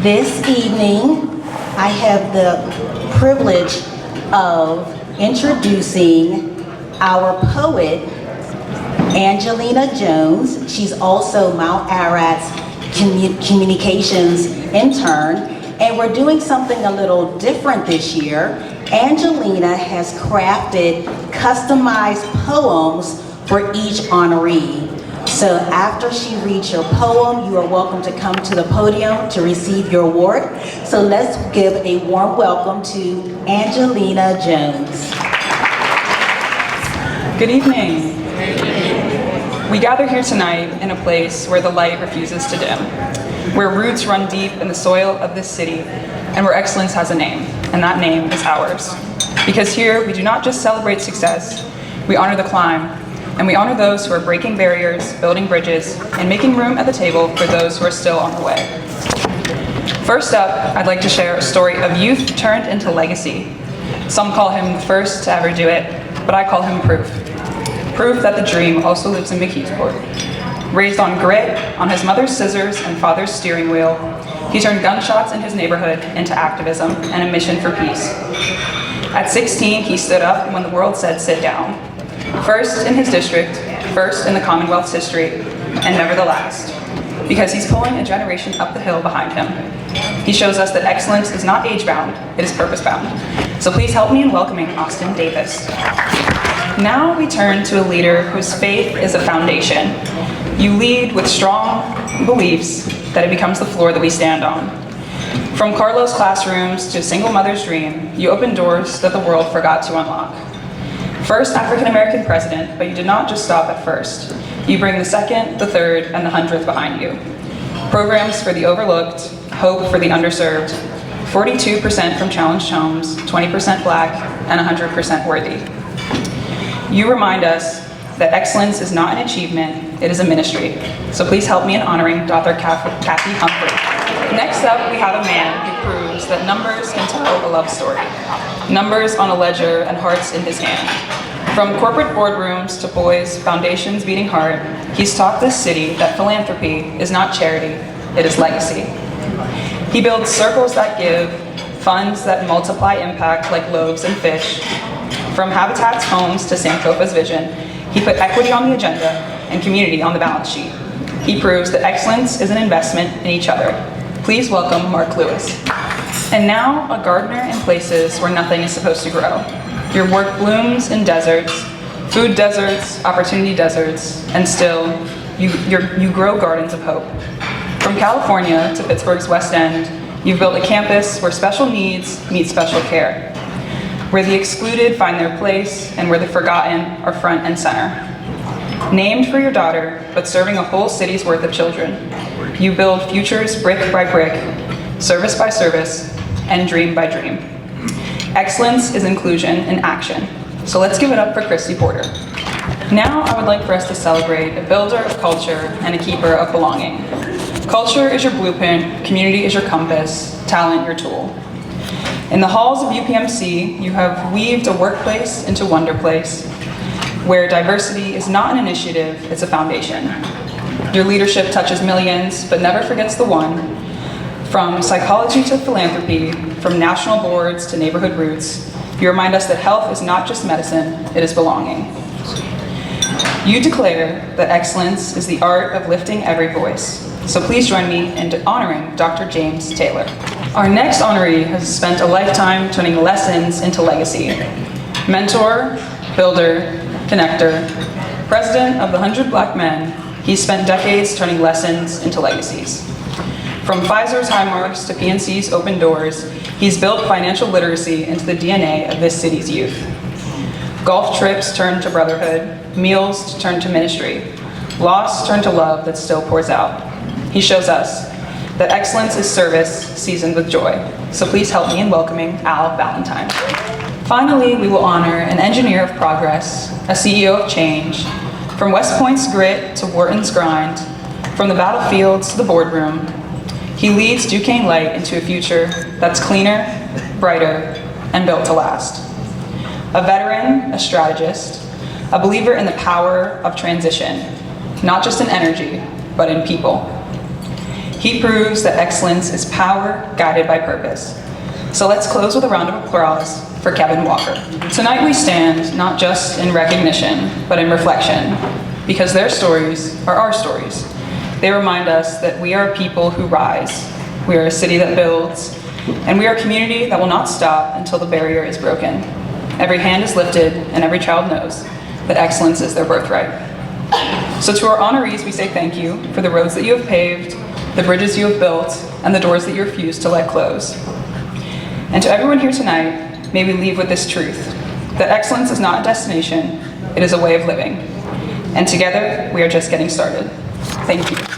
This evening, I have the privilege of introducing our poet, Angelina Jones. She's also Mount Ararat's communications intern, and we're doing something a little different this year. Angelina has crafted customized poems for each honoree. So after she reads your poem, you are welcome to come to the podium to receive your award. So let's give a warm welcome to Angelina Jones. Good evening. We gather here tonight in a place where the light refuses to dim, where roots run deep in the soil of this city, and where excellence has a name, and that name is ours. Because here we do not just celebrate success, we honor the climb, and we honor those who are breaking barriers, building bridges, and making room at the table for those who are still on the way. First up, I'd like to share a story of youth turned into legacy. Some call him the first to ever do it, but I call him proof. Proof that the dream also lives in McKeesport. Raised on grit, on his mother's scissors and father's steering wheel, he turned gunshots in his neighborhood into activism and a mission for peace. At 16, he stood up when the world said sit down. First in his district, first in the Commonwealth's history, and never the last. Because he's pulling a generation up the hill behind him. He shows us that excellence is not age-bound, it is purpose-bound. So please help me in welcoming Austin Davis. Now we turn to a leader whose faith is a foundation. You lead with strong beliefs that it becomes the floor that we stand on. From Carlos classrooms to a single mother's dream, you open doors that the world forgot to unlock. First African-American president, but you did not just stop at first. You bring the second, the third, and the 100th behind you. Programs for the overlooked, hope for the underserved, 42% from challenged homes, 20% Black, and 100% worthy. You remind us that excellence is not an achievement, it is a ministry. So please help me in honoring Dr. Kathy Humphrey. Next up, we have a man who proves that numbers can tell a love story. Numbers on a ledger and hearts in his hand. From corporate boardrooms to boys' foundations beating hard, he's taught this city that philanthropy is not charity, it is legacy. He builds circles that give, funds that multiply impact like loaves and fish. From Habitat's homes to Sankofa's vision, he put equity on the agenda and community on the balance sheet. He proves that excellence is an investment in each other. Please welcome Mark Lewis. And now, a gardener in places where nothing is supposed to grow. Your work blooms in deserts, food deserts, opportunity deserts, and still, you grow gardens of hope. From California to Pittsburgh's West End, you've built a campus where special needs meet special care, where the excluded find their place, and where the forgotten are front and center. Named for your daughter, but serving a whole city's worth of children, you build futures brick by brick, service by service, and dream by dream. Excellence is inclusion in action. So let's give it up for Christy Porter. Now I would like for us to celebrate a builder of culture and a keeper of belonging. Culture is your blueprint, community is your compass, talent your tool. In the halls of UPMC, you have weaved a workplace into wonder place, where diversity is not an initiative, it's a foundation. Your leadership touches millions, but never forgets the one. From psychology to philanthropy, from national boards to neighborhood roots, you remind us that health is not just medicine, it is belonging. You declare that excellence is the art of lifting every voice. So please join me in honoring Dr. James Taylor. Our next honoree has spent a lifetime turning lessons into legacy. Mentor, builder, connector, president of the 100 Black Men, he's spent decades turning lessons into legacies. From Pfizer's high marks to PNC's open doors, he's built financial literacy into the DNA of this city's youth. Golf trips turned to brotherhood, meals turned to ministry, loss turned to love that still pours out. He shows us that excellence is service seasoned with joy. So please help me in welcoming Al Valentine. Finally, we will honor an engineer of progress, a CEO of change, from West Point's grit to Wharton's grind, from the battlefields to the boardroom. He leads Duquesne Light into a future that's cleaner, brighter, and built to last. A veteran, a strategist, a believer in the power of transition, not just in energy, but in people. He proves that excellence is power guided by purpose. So let's close with a round of applause for Kevin Walker. Tonight we stand not just in recognition, but in reflection, because their stories are our stories. They remind us that we are a people who rise. We are a city that builds, and we are a community that will not stop until the barrier is broken. Every hand is lifted, and every child knows that excellence is their birthright. So to our honorees, we say thank you for the roads that you have paved, the bridges you have built, and the doors that you refuse to let close. And to everyone here tonight, may we leave with this truth, that excellence is not a destination, it is a way of living. And together, we are just getting started. Thank you.